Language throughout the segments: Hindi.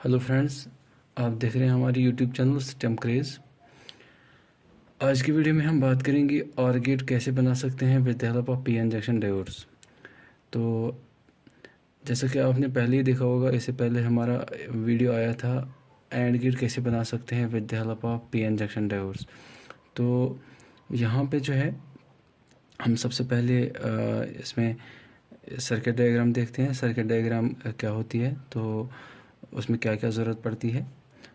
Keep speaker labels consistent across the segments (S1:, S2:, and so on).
S1: हेलो फ्रेंड्स, आप देख रहे हैं हमारी यूट्यूब चैनल स्टेम क्रेज़। आज की वीडियो में हम बात करेंगे OR गेट कैसे बना सकते हैं with the help of P N junction diodes. तो जैसा कि आपने पहले ही देखा होगा, इससे पहले हमारा वीडियो आया था एंड गेट कैसे बना सकते हैं with the help of P N junction diodes. तो यहाँ पे जो है हम सबसे पहले इसमें सर्किट डायग्राम देखते हैं। सर्किट डायग्राम क्या होती है, तो उसमें क्या क्या ज़रूरत पड़ती है।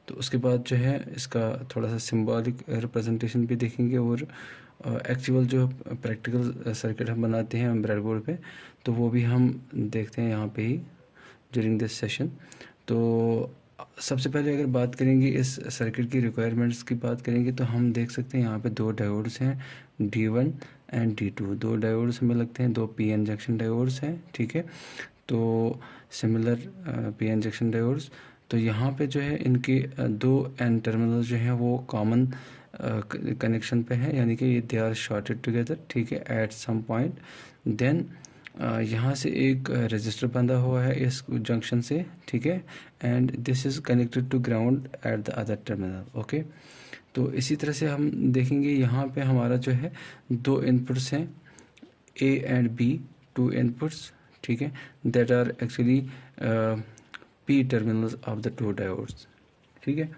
S1: तो उसके बाद जो है इसका थोड़ा सा सिंबॉलिक रिप्रेजेंटेशन भी देखेंगे और एक्चुअल जो प्रैक्टिकल सर्किट हम बनाते हैं ब्रेड बोर्ड पे, तो वो भी हम देखते हैं यहाँ पे ही ड्यूरिंग दिस सेशन। तो सबसे पहले अगर बात करेंगे इस सर्किट की रिक्वायरमेंट्स की बात करेंगे, तो हम देख सकते हैं यहाँ पे दो डायोड्स हैं, D1 एंड D2। दो डायोड्स हमें लगते हैं, दो पीएन जंक्शन डायोड्स हैं, ठीक है। तो सिमिलर पीएन जंक्शन डायोड्स। तो यहाँ पे जो है इनके दो एन टर्मिनल जो हैं वो कॉमन कनेक्शन पे हैं, यानी कि ये दे आर शॉर्टेड टुगेदर, ठीक है, एट सम पॉइंट। देन यहाँ से एक रजिस्टर बंधा हुआ है इस जंक्शन से, ठीक है, and this is connected to ground at the other terminal, okay. तो इसी तरह से हम देखेंगे यहाँ पे हमारा जो है दो इनपुट्स हैं, A and B, two inputs, ठीक है, that are actually P terminals of the two diodes, ठीक है।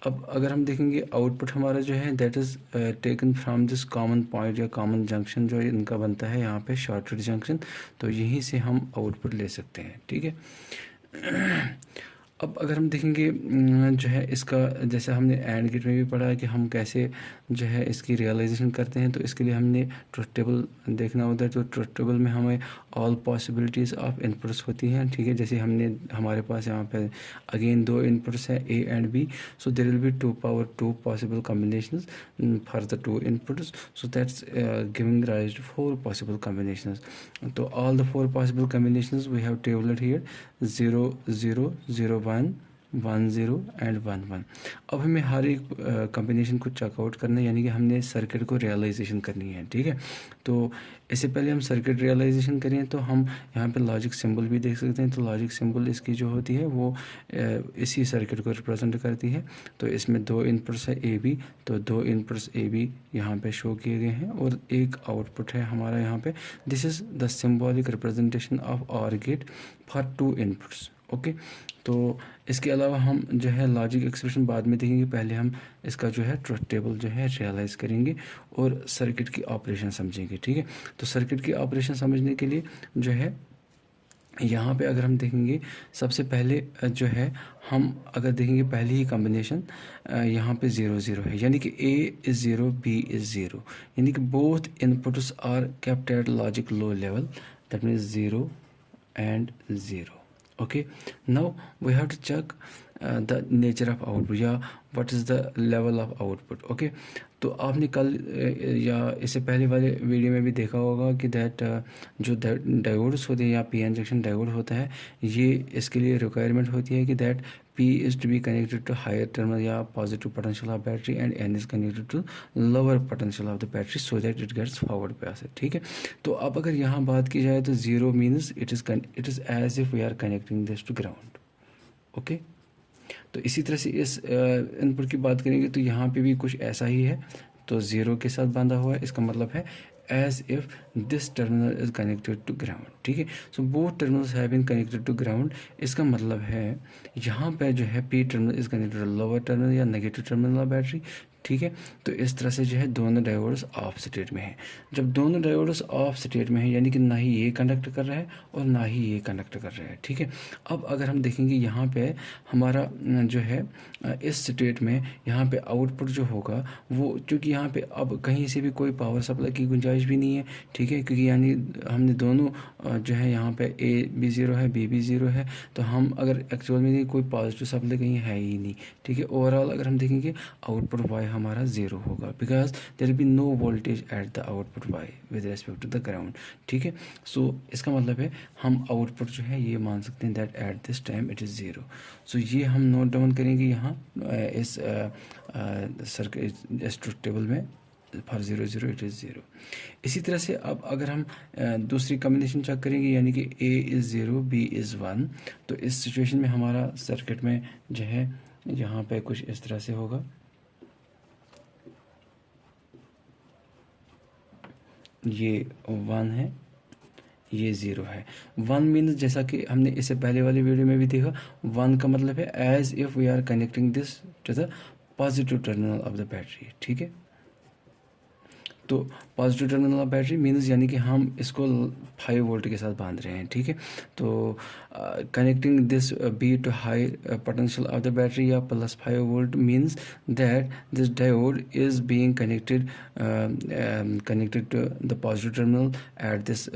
S1: अब अगर हम देखेंगे आउटपुट हमारा जो है that is taken from this common point या कॉमन जंक्शन जो इनका बनता है यहाँ पे शॉर्टेड जंक्शन, तो यहीं से हम आउटपुट ले सकते हैं, ठीक है। अब अगर हम देखेंगे जो है इसका, जैसे हमने एंड गेट में भी पढ़ा है कि हम कैसे जो है इसकी रियलाइजेशन करते हैं, तो इसके लिए हमने ट्रुथ टेबल देखना होता है। तो ट्रुथ टेबल में हमें ऑल पॉसिबिलिटीज़ ऑफ इनपुट्स होती हैं, ठीक है। जैसे हमने हमारे पास यहाँ पे अगेन दो इनपुट्स हैं A and B, so there will be 2 possible combinations for the two inputs, so that's giving rise to 4 possible combinations. तो all the 4 possible combinations we have tabled here 0 0 0 1 1 0 and 1 1। अब हमें हर एक कॉम्बिनेशन को चेकआउट करना है, यानी कि हमने सर्किट को रियलाइजेशन करनी है, ठीक है। तो इससे पहले हम सर्किट रियलाइजेशन करें तो हम यहाँ पे लॉजिक सिंबल भी देख सकते हैं। तो लॉजिक सिंबल इसकी जो होती है वो इसी सर्किट को रिप्रेजेंट करती है। तो इसमें दो इनपुट्स है ए बी, तो दो इनपुट्स ए बी यहाँ पे शो किए गए हैं और एक आउटपुट है हमारा यहाँ पे। This is the symbolic representation of OR get for to inputs, okay. तो इसके अलावा हम जो है लॉजिक एक्सप्रेशन बाद में देखेंगे, पहले हम इसका जो है ट्रुथ टेबल जो है रियलाइज़ करेंगे और सर्किट की ऑपरेशन समझेंगे, ठीक है। तो सर्किट की ऑपरेशन समझने के लिए जो है यहाँ पे अगर हम देखेंगे सबसे पहले जो है हम अगर देखेंगे पहली ही कॉम्बिनेशन यहाँ पे 0 0 है, यानी कि A इज़ 0 B इज़ 0, यानी कि both inputs are kept at logic low level, that means 0 and 0, okay. Now we have to check the nature of output या what is the level of output, okay. तो आपने कल या इससे पहले वाले वीडियो में भी देखा होगा कि दैट जो डायोड्स होते हैं या पी एन जंक्शन डायोड होता है, ये इसके लिए रिक्वायरमेंट होती है कि that P is to be connected to higher terminal या positive potential of battery and N is connected to lower potential of the battery so that it gets forward pass, ठीक है। तो अब अगर यहाँ बात की जाए तो 0 means it is as if we are connecting this to ground, okay. तो इसी तरह से इस इनपुट की बात करेंगे तो यहाँ पे भी कुछ ऐसा ही है। तो 0 के साथ बांधा हुआ है, इसका मतलब है as if this terminal is connected to ground, ठीक है। सो both terminals have been connected to ground, इसका मतलब है यहाँ पे जो है P terminal is connected to lower terminal या नेगेटिव टर्मिनल ऑफ बैटरी, ठीक है। तो इस तरह से जो है दोनों डायोड्स ऑफ स्टेट में है। जब दोनों डायोड्स ऑफ स्टेट में है, यानी कि ना ही ये कंडक्ट कर रहा है और ना ही ये कंडक्ट कर रहा है, ठीक है। अब अगर हम देखेंगे यहाँ पे हमारा जो है इस स्टेट में यहाँ पे आउटपुट जो होगा वो, क्योंकि यहाँ पे अब कहीं से भी कोई पावर सप्लाई की गुंजाइश भी नहीं है, ठीक है, क्योंकि यानी हमने दोनों जो है यहाँ पे A भी 0 है B भी 0 है, तो हम अगर एक्चुअल में कोई पॉजिटिव सप्लाई कहीं है ही नहीं, ठीक है। ओवरऑल अगर हम देखेंगे आउटपुट Y हमारा 0 होगा, because there be no voltage at the output Y with respect to the ground, ठीक है। सो इसका मतलब है हम आउटपुट जो है ये मान सकते हैं that at this time it is 0। सो ये हम नोट डाउन करेंगे यहाँ इस सर्किट इस ट्रुथ टेबल में। For 0 0 it is 0। इसी तरह से अब अगर हम दूसरी कॉम्बिनेशन चेक करेंगे, यानी कि A इज़ 0 B इज़ 1, तो इस सिचुएशन में हमारा सर्किट में जो है यहाँ पे कुछ इस तरह से होगा। ये 1 है, ये 0 है। 1 मीन्स जैसा कि हमने इससे पहले वाली वीडियो में भी देखा, 1 का मतलब है as if we are connecting this to the positive terminal of the battery, ठीक है। तो positive terminal of battery means यानी कि हम इसको 5 वोल्ट के साथ बांध रहे हैं, ठीक है। तो connecting this B to high potential of the battery या +5 volt means that this diode is being connected to the positive terminal at this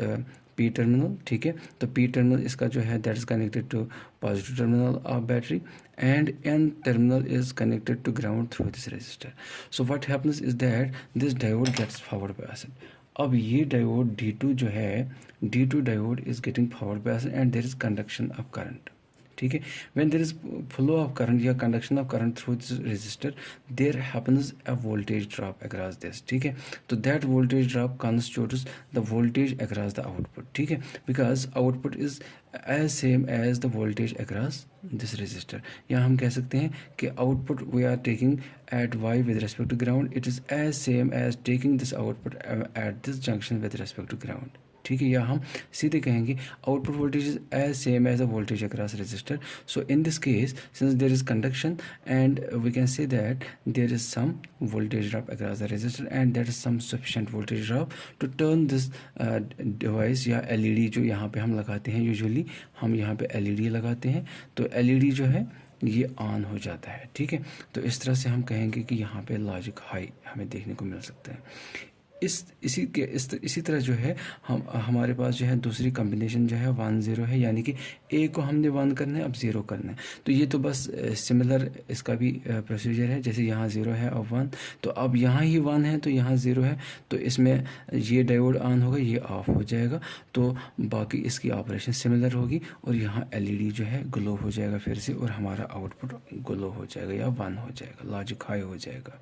S1: P terminal, ठीक है। तो पी टर्मिनल इसका जो है that is connected to positive terminal of battery and N terminal is connected to ground through this resistor. So what happens is that this diode gets forward biased. अब ये डायोड D2 जो है, D2 diode is getting forward biased and there is conduction of current, ठीक है। when there is flow of current या conduction of current through this resistor, there happens a voltage drop across this, ठीक है। तो that voltage drop constitutes the voltage across the output, ठीक है, because output is as same as the voltage across this resistor। यहाँ हम कह सकते हैं कि output we are taking at Y with respect to ground, it is as same as taking this output at this junction with respect to ground, ठीक है। या हम सीधे कहेंगे output voltage is as same as a voltage across resistor. So in this case since there is conduction and we can say that there is some voltage drop across the resistor and that is some sufficient voltage drop to turn this device या एलईडी जो यहाँ पे हम लगाते हैं, यूजुअली हम यहाँ पे एलईडी लगाते हैं, तो एलईडी जो है ये ऑन हो जाता है, ठीक है। तो इस तरह से हम कहेंगे कि यहाँ पे लॉजिक हाई हमें देखने को मिल सकता है। इसी तरह जो है हमारे पास जो है दूसरी कॉम्बिनेशन जो है 1 0 है, यानी कि ए को हमने 1 करना है, अब 0 करना है। तो ये तो बस सिमिलर इसका भी प्रोसीजर है, जैसे यहाँ 0 है अब 1, तो अब यहाँ ही 1 है तो यहाँ 0 है, तो इसमें ये डायोड ऑन होगा, ये ऑफ हो जाएगा, तो बाकी इसकी ऑपरेशन सिमिलर होगी और यहाँ एलईडी जो है ग्लो हो जाएगा फिर से और हमारा आउटपुट ग्लो हो जाएगा या 1 हो जाएगा, लॉजिक हाई हो जाएगा।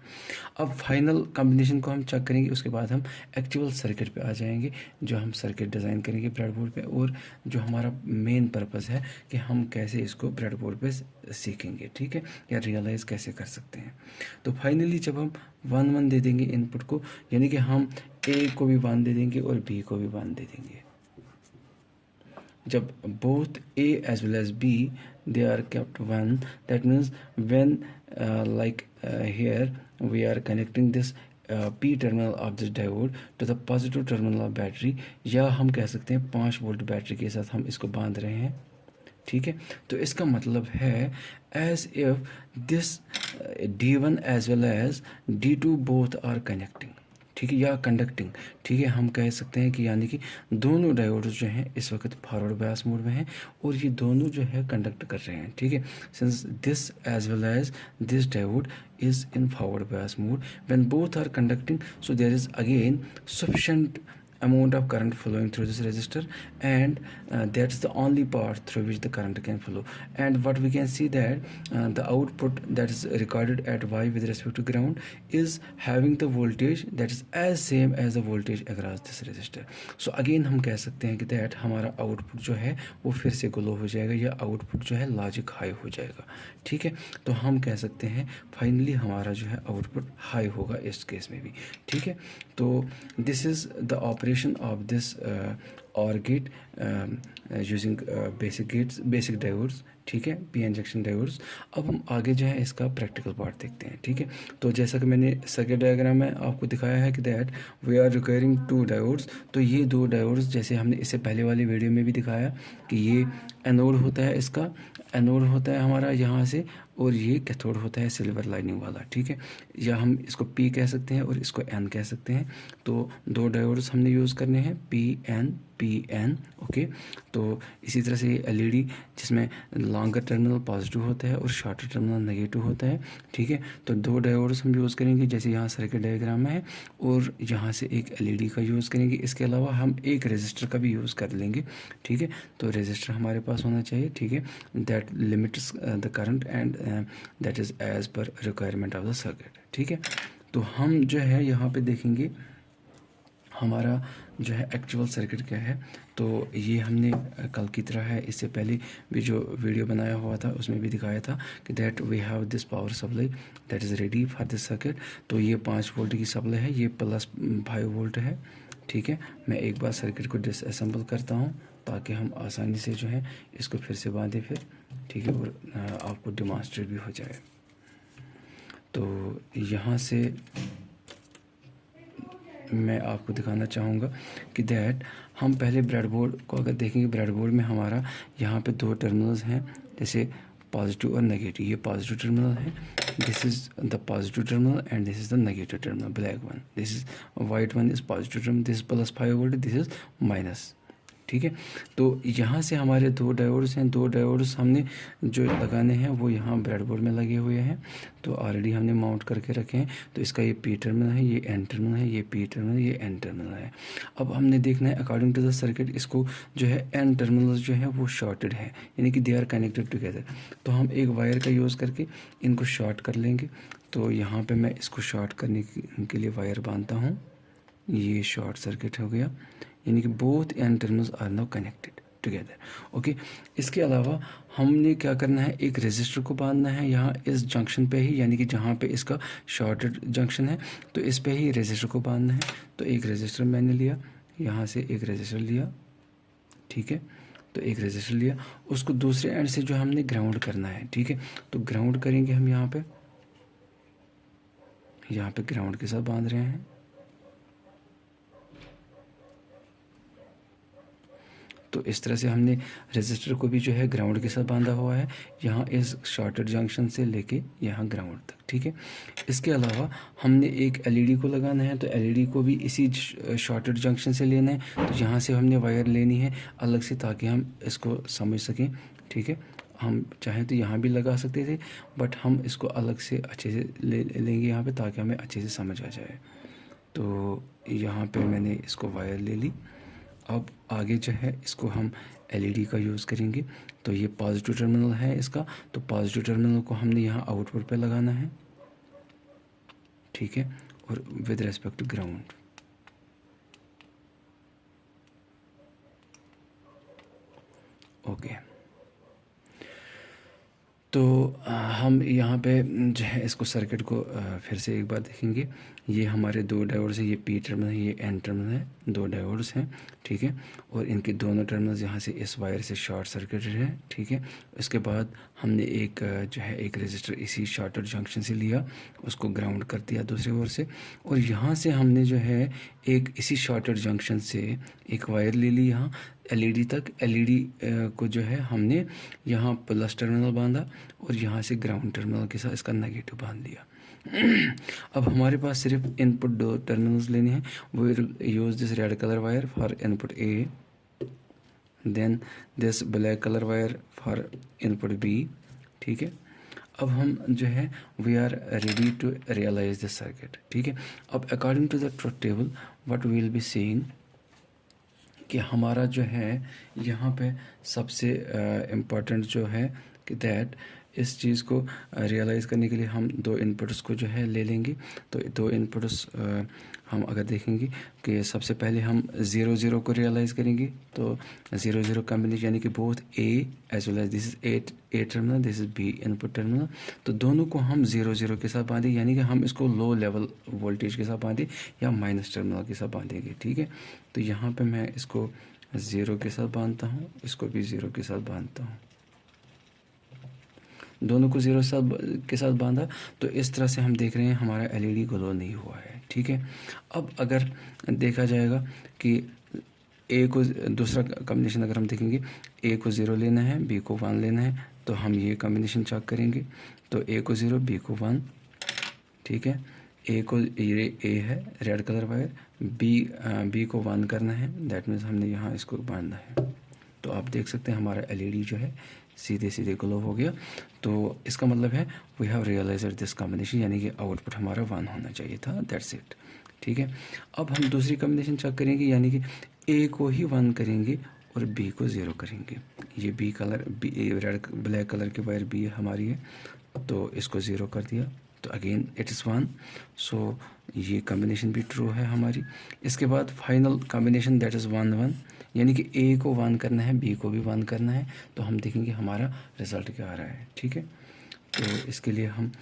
S1: अब फाइनल कॉम्बिनेशन को हम चेक करेंगे, उसके बाद हम एक्चुअल सर्किट पे आ जाएंगे, जो हम सर्किट डिज़ाइन करेंगे ब्रेडबोर्ड पे, और जो हमारा मेन पर्पस है कि हम कैसे इसको ब्रेडबोर्ड पे सीखेंगे, ठीक है, या रियलाइज़ कैसे कर सकते हैं। तो फाइनली जब हम 1 1 दे देंगे इनपुट को, यानी कि हम ए को भी 1 दे देंगे और बी को भी 1 दे देंगे, जब both A as well as B they are kept 1, that means when here we are connecting this P terminal of this diode to the positive terminal of battery, या हम कह सकते हैं 5 वोल्ट बैटरी के साथ हम इसको बांध रहे हैं, ठीक है। तो इसका मतलब है as if this D1 as well as D2 both are connecting, ठीक है, या कंडक्टिंग, ठीक है। हम कह सकते हैं कि यानी कि दोनों डायोड्स जो हैं इस वक्त फॉरवर्ड बायस मोड में हैं और ये दोनों जो है कंडक्ट कर रहे हैं, ठीक है। Since this as well as this diode is in forward bias mode, when both are conducting, so there is again sufficient amount of current flowing through this resistor, and that's the only part through which the current can flow. And what we can see that the output that is recorded at Y with respect to ground is having the voltage that is as same as the voltage across this resistor. So again हम कह सकते हैं कि that हमारा output जो है वो फिर से ग्लो हो जाएगा या output जो है लॉजिक हाई हो जाएगा, ठीक है। तो हम कह सकते हैं फाइनली हमारा जो है आउटपुट हाई होगा इस केस में भी, ठीक है। तो this is the operation of this OR gate using basic diodes, ठीक है, पी एन जंक्शन डायोड्स। अब हम आगे जो है इसका प्रैक्टिकल पार्ट देखते हैं, ठीक है। तो जैसा कि मैंने सर्किट डायग्राम में आपको दिखाया है कि that we are requiring 2 diodes, तो ये 2 डायोड्स जैसे हमने इससे पहले वाली वीडियो में भी दिखाया कि ये एनोड होता है, इसका एनोड होता है हमारा यहाँ से, और ये कैथोड होता है सिल्वर लाइनिंग वाला, ठीक है। या हम इसको पी कह सकते हैं और इसको एन कह सकते हैं। तो 2 डायोड्स हमने यूज़ करने हैं, पी एन, ओके। तो इसी तरह से एलईडी जिसमें लॉन्गर टर्मिनल पॉजिटिव होता है और शॉर्टर टर्मिनल नेगेटिव होता है, ठीक है। तो 2 डायोड्स हम यूज़ करेंगे जैसे यहाँ सर्किट डायग्राम में है, और यहाँ से एक एलईडी का यूज़ करेंगे। इसके अलावा हम एक रेजिस्टर का भी यूज़ कर लेंगे, ठीक है। तो रेजिस्टर हमारे पास होना चाहिए, ठीक है, that limits the current and that is as per requirement of the circuit, ठीक है। तो हम जो है यहाँ पे देखेंगे हमारा जो है एक्चुअल सर्किट क्या है। तो ये हमने कल की तरह है, इससे पहले भी जो वीडियो बनाया हुआ था उसमें भी दिखाया था कि that we have this power supply that is ready for this circuit. तो ये 5 वोल्ट की सप्लाई है, ये +5 वोल्ट है, ठीक है। मैं एक बार सर्किट को डिसअसेंबल करता हूँ ताकि हम आसानी से जो है इसको फिर से बांधें फिर, ठीक है, और आपको डिमॉन्स्ट्रेट भी हो जाए। तो यहाँ से मैं आपको दिखाना चाहूँगा कि दैट हम पहले ब्रेडबोर्ड को अगर देखेंगे, ब्रेडबोर्ड में हमारा यहाँ पे 2 टर्मिनल्स हैं, जैसे पॉजिटिव और नेगेटिव। ये पॉजिटिव टर्मिनल है, this is the positive terminal and this is the negative terminal, black one, this is white one is positive terminal, this +5 volt, this is minus, ठीक है। तो यहाँ से हमारे 2 डायोड्स हैं, 2 डायोड्स हमने जो लगाने हैं वो यहाँ ब्रेडबोर्ड में लगे हुए हैं। तो ऑलरेडी हमने माउंट करके रखे हैं। तो इसका ये पी टर्मिनल है, ये एन टर्मिनल है, ये पी टर्मिनल, ये एन टर्मिनल है। अब हमने देखना है अकॉर्डिंग टू द सर्किट, इसको जो है एन टर्मिनल जो है वो शॉर्टेड है, यानी कि दे आर कनेक्टेड टुगेदर। तो हम एक वायर का यूज़ करके इनको शॉर्ट कर लेंगे। तो यहाँ पर मैं इसको शॉर्ट करने के लिए वायर बांधता हूँ, ये शॉर्ट सर्किट हो गया, यानी कि both N terminals are now connected together. Okay, इसके अलावा हमने क्या करना है, एक रेजिस्टर को बांधना है यहाँ इस जंक्शन पे ही, यानी कि जहाँ पे इसका शॉर्टेड जंक्शन है तो इस पे ही रेजिस्टर को बांधना है। तो एक रेजिस्टर मैंने लिया, यहाँ से एक रेजिस्टर लिया, ठीक है। तो एक रेजिस्टर लिया, उसको दूसरे एंड से जो हमने ग्राउंड करना है, ठीक है। तो ग्राउंड करेंगे हम यहाँ पे ग्राउंड के साथ बांध रहे हैं। तो इस तरह से हमने रेजिस्टर को भी जो है ग्राउंड के साथ बांधा हुआ है, यहाँ इस शॉर्टेड जंक्शन से लेके यहाँ ग्राउंड तक, ठीक है। इसके अलावा हमने एक एलईडी को लगाना है, तो एलईडी को भी इसी शॉर्टेड जंक्शन से लेना है। तो यहाँ से हमने वायर लेनी है अलग से ताकि हम इसको समझ सकें, ठीक है। हम चाहें तो यहाँ भी लगा सकते थे, बट हम इसको अलग से अच्छे से लेंगे यहाँ पे ताकि हमें अच्छे से समझ आ जाए। तो यहाँ पे मैंने इसको वायर ले ली। अब आगे जो है इसको हम एलईडी का यूज़ करेंगे। तो ये पॉजिटिव टर्मिनल है इसका, तो पॉजिटिव टर्मिनल को हमने यहाँ आउटपुट पे लगाना है, ठीक है, और with respect to ground. Okay, तो हम यहाँ पे जो है इसको सर्किट को फिर से एक बार देखेंगे। ये हमारे 2 डायोड्स हैं, ये पी टर्मिनल है, ये एन टर्मिनल है, 2 डायोड्स हैं, ठीक है। और इनके दोनों टर्मिनल्स यहाँ से इस वायर से शॉर्ट सर्किटेड है, ठीक है। इसके बाद हमने एक जो है एक रेजिस्टर इसी शॉर्टेड जंक्शन से लिया, उसको ग्राउंड कर दिया दूसरी ओर से, और यहाँ से हमने जो है एक इसी शॉर्टेड जंक्शन से एक वायर ले ली यहाँ एलईडी तक। एलईडी को जो है हमने यहाँ प्लस टर्मिनल बांधा और यहाँ से ग्राउंड टर्मिनल के साथ इसका नेगेटिव बांध दिया। अब हमारे पास सिर्फ इनपुट 2 टर्मिनल्स लेने हैं। We will use this red colour wire for input A, then this black colour wire for input B, ठीक है। अब हम जो है we are ready to realise this circuit, ठीक है। अब according to the truth table what we will be seeing कि हमारा जो है यहाँ पे सबसे इम्पॉर्टेंट जो है कि दैट इस चीज़ को रियलाइज़ करने के लिए हम 2 इनपुट्स को जो है ले लेंगे। तो 2 इनपुट्स हम अगर देखेंगे कि सबसे पहले हम 0 0 को रियलाइज़ करेंगे। तो 0 0 कॉम्बिनेशन यानी कि both A as well as this is A terminal, this is B input terminal. तो दोनों को हम 0 0 के साथ बांधें, यानी कि हम इसको लो लेवल वोल्टेज के साथ बांधें या माइनस टर्मिनल के साथ बांधेंगे, ठीक है। तो यहाँ पे मैं इसको 0 के साथ बांधता हूँ, इसको भी 0 के साथ बांधता हूँ, दोनों को 0 के साथ बांधा। तो इस तरह से हम देख रहे हैं हमारा एलईडी ग्लो नहीं हुआ है, ठीक है। अब अगर देखा जाएगा कि ए को दूसरा कॉम्बिनेशन अगर हम देखेंगे, ए को 0 लेना है, बी को 1 लेना है, तो हम ये कॉम्बिनेशन चेक करेंगे। तो ए को 0, बी को 1, ठीक है। ए को ये ए है रेड कलर वायर, बी को 1 करना है, दैट मीन्स हमने यहाँ इसको बांधना है। तो आप देख सकते हैं हमारा एलईडी जो है सीधे सीधे ग्लो हो गया। तो इसका मतलब है we have realised this combination, यानी कि आउटपुट हमारा 1 होना चाहिए था, दैट्स इट, ठीक है। अब हम दूसरी कॉम्बिनेशन चेक करेंगे, यानी कि ए को ही 1 करेंगे और बी को 0 करेंगे। ये B colour, B red black colour की वायर बी हमारी है, तो इसको 0 कर दिया, तो अगेन इट इज़ 1, सो ये कॉम्बिनेशन भी ट्रू है हमारी। इसके बाद फाइनल कॉम्बिनेशन दैट इज़ 1 1, यानी कि ए को 1 करना है, बी को भी 1 करना है, तो हम देखेंगे हमारा रिज़ल्ट क्या आ रहा है। ठीक है, तो इसके लिए हम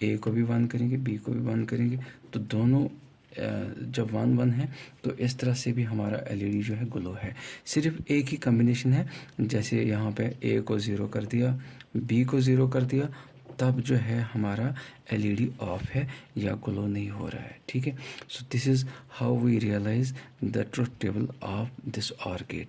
S1: ए को भी 1 करेंगे, बी को भी 1 करेंगे, तो दोनों जब 1 1 है तो इस तरह से भी हमारा एलईडी जो है ग्लो है। सिर्फ एक ही कॉम्बिनेशन है, जैसे यहाँ पे ए को 0 कर दिया, बी को 0 कर दिया, तब जो है हमारा एलईडी ऑफ है या ग्लो नहीं हो रहा है। ठीक है, so this is how we realise the truth table of this OR gate.